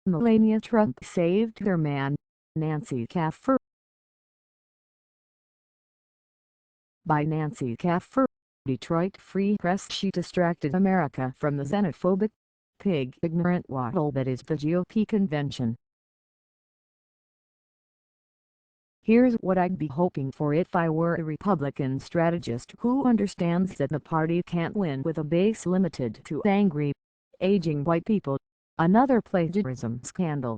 Melania Trump saved her man, Nancy Kaffer. By Nancy Kaffer, Detroit Free Press. She distracted America from the xenophobic, pig-ignorant waddle that is the GOP convention. Here's what I'd be hoping for if I were a Republican strategist who understands that the party can't win with a base limited to angry, aging white people, another plagiarism scandal,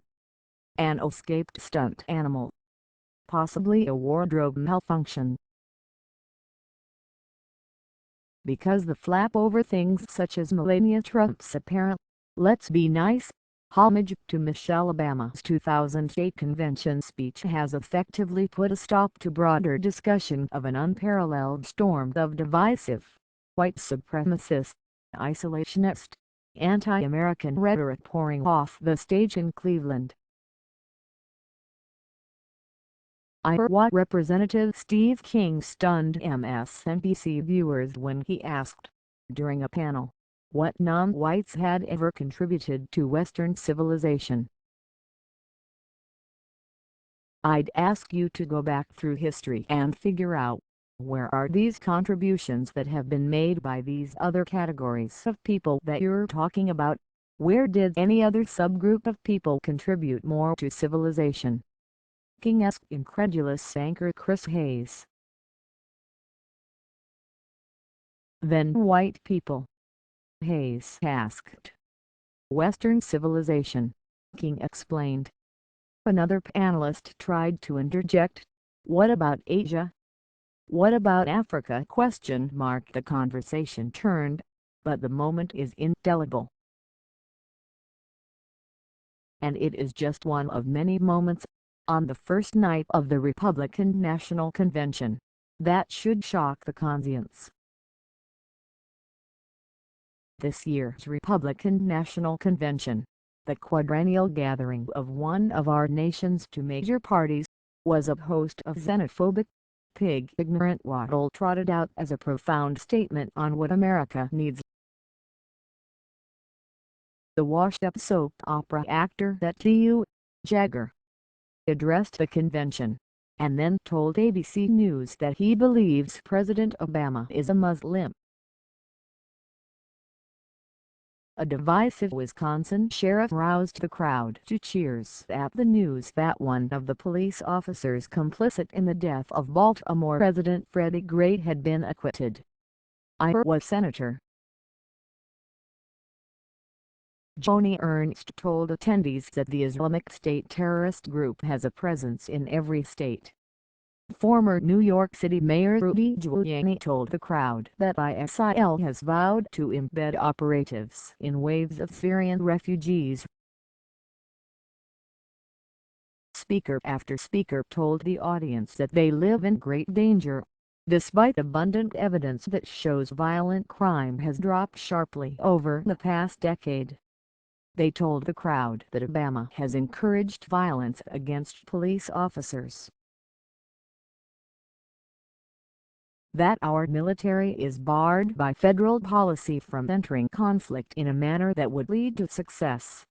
an escaped stunt animal, possibly a wardrobe malfunction. Because the flap over things such as Melania Trump's apparent, let's be nice, homage to Michelle Obama's 2008 convention speech has effectively put a stop to broader discussion of an unparalleled storm of divisive, white supremacist, isolationist, anti-American rhetoric pouring off the stage in Cleveland. I heard what Representative Steve King stunned MSNBC viewers when he asked, during a panel, what non-whites had ever contributed to Western civilization. I'd ask you to go back through history and figure out, where are these contributions that have been made by these other categories of people that you're talking about? Where did any other subgroup of people contribute more to civilization? King asked incredulous anchor Chris Hayes. Then white people? Hayes asked. Western civilization, King explained. Another panelist tried to interject, what about Asia? What about Africa? The conversation turned, but the moment is indelible. And it is just one of many moments, on the first night of the Republican National Convention, that should shock the conscience. This year's Republican National Convention, the quadrennial gathering of one of our nation's two major parties, was a host of xenophobic, pig-ignorant waddle trotted out as a profound statement on what America needs. The washed-up soap opera actor that T.U. Jagger addressed the convention, and then told ABC News that he believes President Obama is a Muslim. A divisive Wisconsin sheriff roused the crowd to cheers at the news that one of the police officers complicit in the death of Baltimore President Freddie Gray had been acquitted. Iowa Senator Joni Ernst told attendees that the Islamic State terrorist group has a presence in every state. Former New York City Mayor Rudy Giuliani told the crowd that ISIL has vowed to embed operatives in waves of Syrian refugees. Speaker after speaker told the audience that they live in great danger, despite abundant evidence that shows violent crime has dropped sharply over the past decade. They told the crowd that Obama has encouraged violence against police officers, that our military is barred by federal policy from entering conflict in a manner that would lead to success,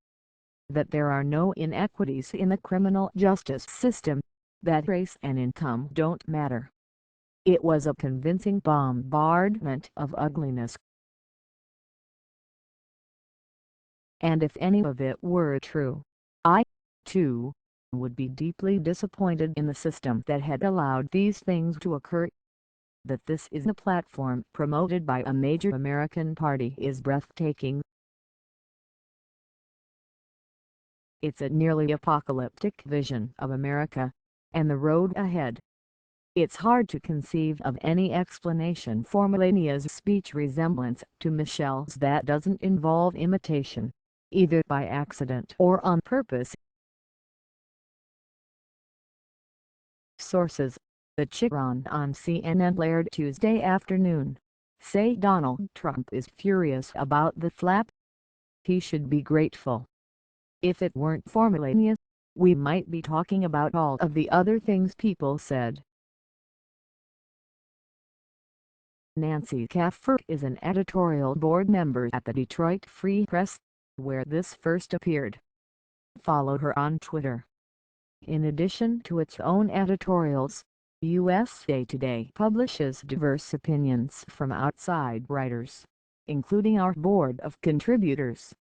that there are no inequities in the criminal justice system, that race and income don't matter. It was a convincing bombardment of ugliness. And if any of it were true, I, too, would be deeply disappointed in the system that had allowed these things to occur. That this is a platform promoted by a major American party is breathtaking. It's a nearly apocalyptic vision of America, and the road ahead. It's hard to conceive of any explanation for Melania's speech resemblance to Michelle's that doesn't involve imitation, either by accident or on purpose. Sources: The Chicron on CNN aired Tuesday afternoon, say Donald Trump is furious about the flap. He should be grateful. If it weren't for Melania, we might be talking about all of the other things people said. Nancy Kaffer is an editorial board member at the Detroit Free Press, where this first appeared. Follow her on Twitter. In addition to its own editorials, USA Today publishes diverse opinions from outside writers, including our board of contributors.